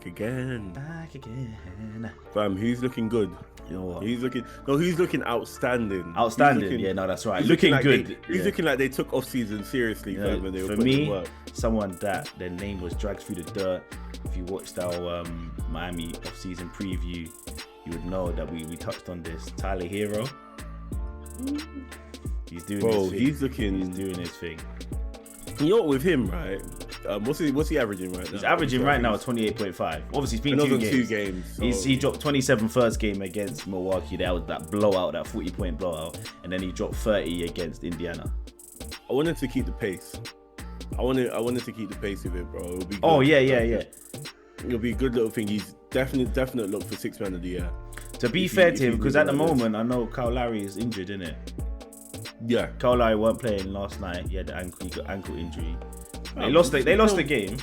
back again. Back again. Fam, he's looking good. You know what? He's looking outstanding. Outstanding. Yeah, no, that's right. He's Looking like good. He's looking like they took off season seriously, Yeah, fam, and they were for putting me, in work. someone that their name was dragged through the dirt. If you watched our Miami off-season preview, you would know that we touched on this. Tyler Herro. He's doing his thing. He's doing his thing. You know what, with him, right? What's he averaging right now? He's averaging right now 28.5. Obviously, it's been two games. So He dropped 27 first game against Milwaukee. That was that blowout, that 40-point blowout. And then he dropped 30 against Indiana. I wanted to keep the pace. I wanted to keep the pace with it, bro. It'll be good. Oh, yeah. It'll be a good little thing. He's definite look for sixth man of the year. To be fair to him, because at the moment, I know Kyle Lowry is injured, isn't it? Yeah. Kyle Lowry weren't playing last night. He had the ankle injury. They lost the game,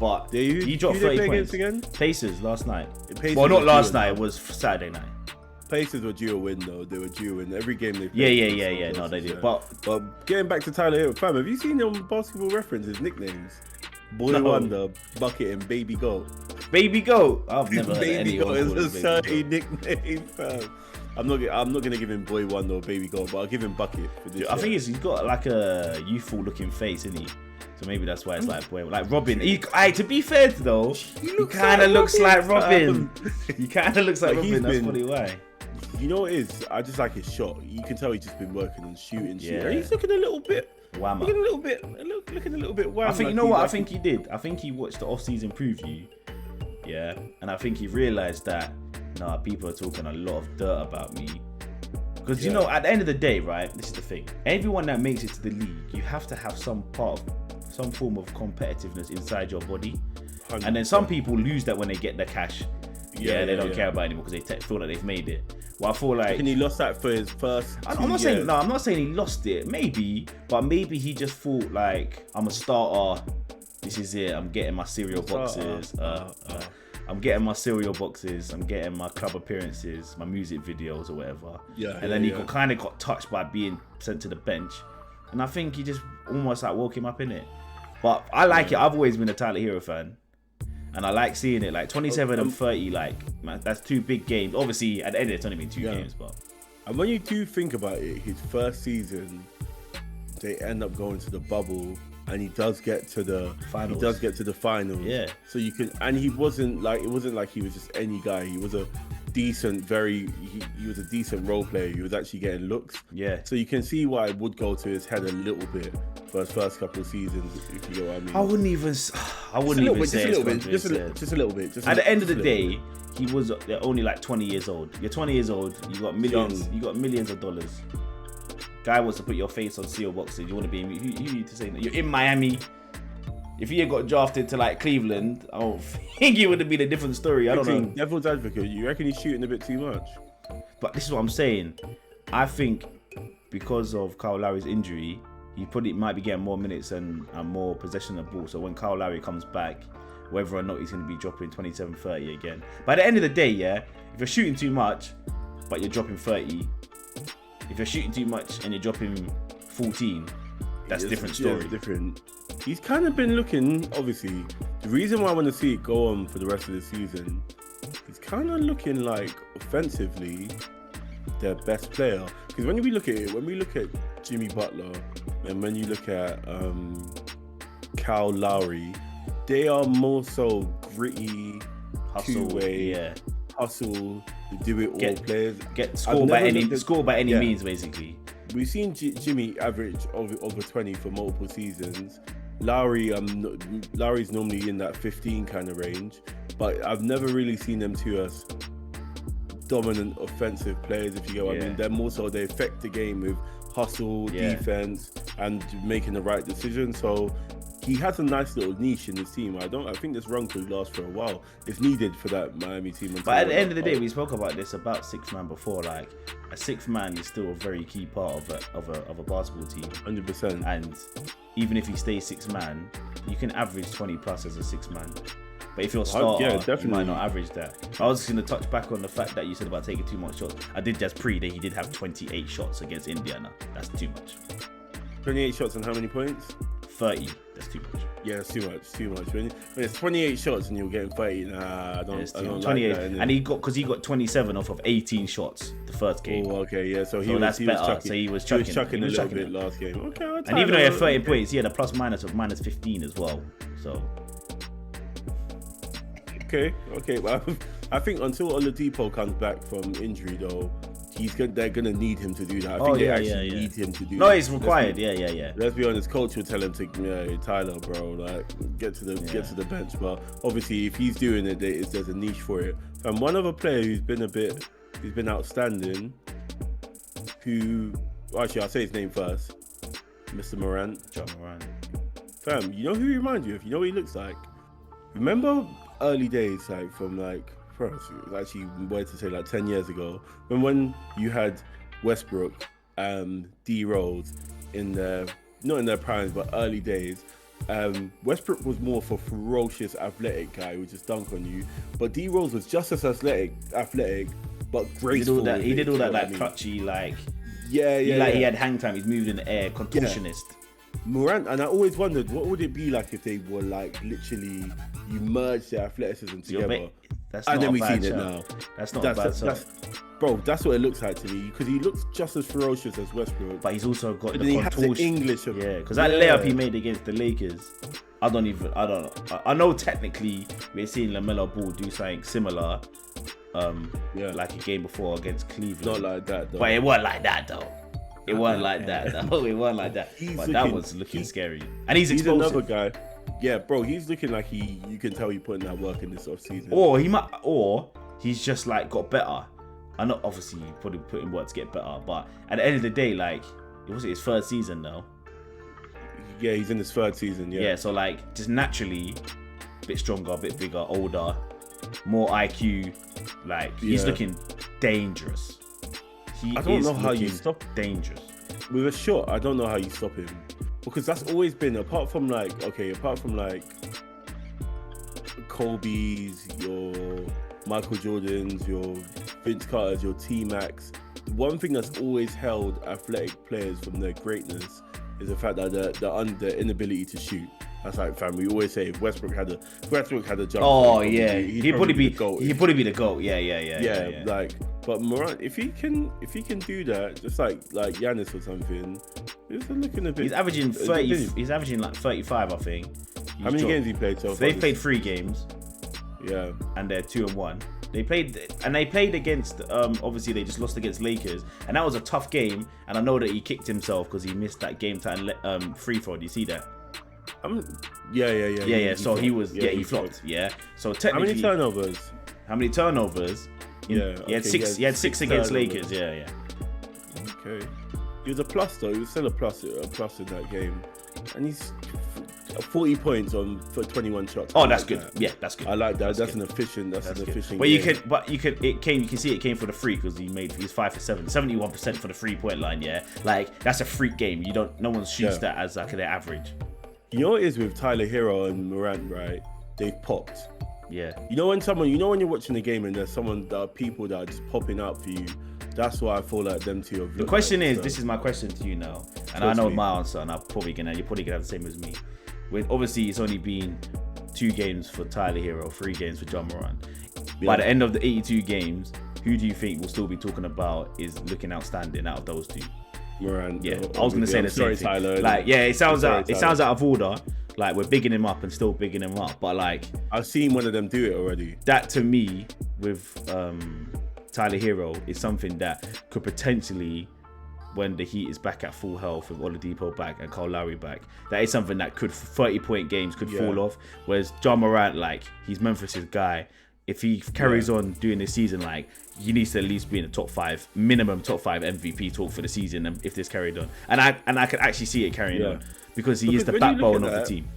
but he dropped 30 points. Again? Pacers last night. Well, not last night. It was Saturday night. Pacers were due a win, though. They were due a win. Every game they played. Yeah. No, they did. But getting back to Tyler Herro, fam, have you seen him on Basketball Reference, his nicknames? Boy Wonder, Bucket, and Baby Goat. Baby Goat? I've never heard Baby anyone Goat call is a him certain nickname, fam. I'm not gonna give him Boy Wonder or Baby Goat, but I'll give him Bucket for this. I think he's got like a youthful looking face, isn't he? So maybe that's why it's like boy, like Robin. To be fair though, he kind of looks like Robin. He kind of looks like Robin. That's probably why. You know what it is? I just like his shot. You can tell he's just been working on shooting. Yeah. He's looking a little bit whammer. Looking a little bit whammer. I think you know what I think he did. I think he watched the off-season preview. Yeah, and I think he realized that people are talking a lot of dirt about me. Because you know, at the end of the day, right? This is the thing. Everyone that makes it to the league, you have to have some form of competitiveness inside your body. 100%. And then some people lose that when they get the cash. They don't care about it anymore because they feel like they've made it. Well, I feel like he lost that for his first. I'm not saying he lost it. Maybe, but maybe he just thought like, I'm a starter. This is it. I'm getting my cereal boxes. I'm getting my cereal boxes. I'm getting my club appearances, my music videos or whatever. He kind of got touched by being sent to the bench, and I think he just almost like woke him up in it. But I like it. I've always been a Tyler Herro fan. And I like seeing it, like 27 and 30, like, man, that's two big games. Obviously, at the end, it's only been two games, but. And when you do think about it, his first season, they end up going to the bubble, and he does get to the finals. Yeah. So you can, and it wasn't like he was just any guy. He was a decent, he was a decent role player. He was actually getting looks. Yeah. So you can see why it would go to his head a little bit for his first couple of seasons, if you know what I mean. I wouldn't even say just a little bit. At the end of the day, he was only like 20 years old. You're 20 years old. You got millions. You got millions of dollars. Guy wants to put your face on seal boxes. You want to be who you to say that you're in Miami. If he had got drafted to like Cleveland, I don't think it would have been a different story. I don't know. Devil's advocate, you reckon he's shooting a bit too much? But this is what I'm saying. I think because of Kyle Lowry's injury, he might be getting more minutes and more possession of the ball. So when Kyle Lowry comes back, whether or not he's going to be dropping 27, 30 again. But at the end of the day, if you're shooting too much, but you're dropping 30, if you're shooting too much and you're dropping 14, that's a different story. Different. He's kind of been looking, obviously, the reason why I want to see it go on for the rest of the season, he's kind of looking like, offensively, their best player. Because when we look at Jimmy Butler, and when you look at Kyle Lowry, they are more so gritty, hustle, two-way, hustle, do it all players. Get score by any means, basically. We've seen Jimmy average over 20 for multiple seasons. Lowry's normally in that 15 kind of range, but I've never really seen them two as dominant offensive players, if you get what I mean. They're more so, they affect the game with hustle, defense, and making the right decision. So he has a nice little niche in this team. I think this run could last for a while. It's needed for that Miami team. But at the end of the day, we spoke about this about sixth man before. Like, a sixth man is still a very key part of a basketball team. 100%. And even if you stay sixth man, you can average 20 plus as a sixth man. But if you're a starter, you might not average that. I was going to touch back on the fact that you said about taking too much shots. I did just that he did have 28 shots against Indiana. That's too much. 28 shots and how many points? 30. That's too much. Yeah, it's too much. When it's 28 shots and you're getting 30, I don't like 28, that. And he got 27 off of 18 shots the first game. Oh, okay, yeah. So he was chucking. So he was chucking a little bit last game. Okay, and even though he had 30 points, he had a plus minus of minus 15 as well. So. Okay. Well, I think until Oladipo comes back from injury, though, they're gonna need him to do that. I think they actually need him to do that. No, it's required. Yeah. Let's be honest. Coach will tell him to, Tyler, bro, like get to the bench. But obviously, if he's doing it, there's a niche for it. And one other player who's been outstanding. Actually, I'll say his name first. Mr. Morant. John Morant. Fam, you know who he reminds you of? You know what he looks like? Remember early days, like from like. It was actually weird to say like 10 years ago when you had Westbrook and D Rose not in their primes but early days. Westbrook was more for ferocious athletic guy who would just dunk on you, but D Rose was just as athletic but graceful. He did all that like clutchy he had hang time, he's moved in the air, contortionist. Morant, and I always wondered what would it be like if they were like literally you merge their athleticism together. That's not a bad show. Now. That's not a bad show. Bro, that's what it looks like to me because he looks just as ferocious as Westbrook. But he's also got the contortion. The English of because that layup he made against the Lakers, I don't know. I know technically we're seeing LaMelo Ball do something similar, like a game before against Cleveland. Not like that though. But it wasn't like that though. It wasn't like that. That was looking scary. And he's explosive. Another guy. Yeah, bro, he's looking like you can tell he's putting that work in this off season. Or he's just like got better. I know obviously he probably put in work to get better, but at the end of the day, like it was his third season now. Yeah, he's in his third season. Yeah, so like just naturally, a bit stronger, a bit bigger, older, more IQ. Like he's looking dangerous. I don't know how you stop dangerous with a shot. I don't know how you stop him. Because that's always been, apart from Kobe's, your Michael Jordan's, your Vince Carter's, your T-Max, one thing that's always held athletic players from their greatness is the fact that the inability to shoot. That's like, fam, we always say if Westbrook had a jump. Oh yeah, he'd probably be the GOAT. He'd probably be the GOAT. Yeah. Like, but Morant, if he can do that, just like Giannis or something, it's looking a bit. He's averaging 30. He's averaging like 35, I think. How many games he played so far? They've played 3 games. Yeah, and they're 2-1. They played against. Obviously, they just lost against Lakers, and that was a tough game. And I know that he kicked himself because he missed that game time free throw. Do you see that? Yeah. So he flopped. Yeah. So technically, How many turnovers? He had 6. He had 6 against Lakers. Yeah. Okay. He was a plus though. He was still a plus in that game, and he's 40 points for 21 shots. Oh, that's good. That. Yeah, that's good. I like that. That's an efficient. That's an efficient. But you can see it came for the free because he's 5 for 7, 71% for the 3-point line. Yeah, like that's a freak game. No one shoots that as like their average. You know what it is with Tyler Herro and Morant, right? They've popped. Yeah. You know when you're watching the game and there are people that are just popping out for you. That's why I feel like them two have. The question is, this is my question to you now, and I know my answer, and you're probably gonna have the same as me. Obviously, it's only been 2 games for Tyler Herro, 3 games for John Morant. Yeah. By the end of the 82 games, who do you think we'll still be talking about is looking outstanding out of those 2? Morant. Yeah, I was gonna say the same thing. Tyler, like, yeah, it sounds out of order. Like we're bigging him up and still bigging him up, but like I've seen one of them do it already. That to me, with Tyler Herro, is something that could potentially, when the Heat is back at full health with Oladipo back and Kyle Lowry back, that is something that could 30-point games could fall off. Whereas John Morant, like he's Memphis's guy. If he carries on doing this season, like he needs to at least be in the top 5, minimum top 5 MVP talk for the season. And if this carried on, and I can actually see it carrying on because he is the backbone of the team.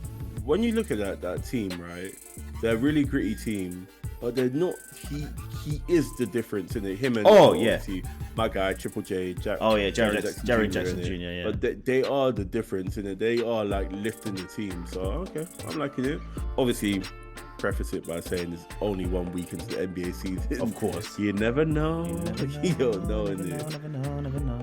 When you look at that team, right, they're a really gritty team, but they're not. He is the difference in it. Him and my guy Triple J. Jaren Jackson Jr. Yeah, but they are the difference in it. They are like lifting the team. So okay, I'm liking it. Obviously, preface it by saying there's only 1 week into the NBA season. Of course, you never know. You don't know, never know.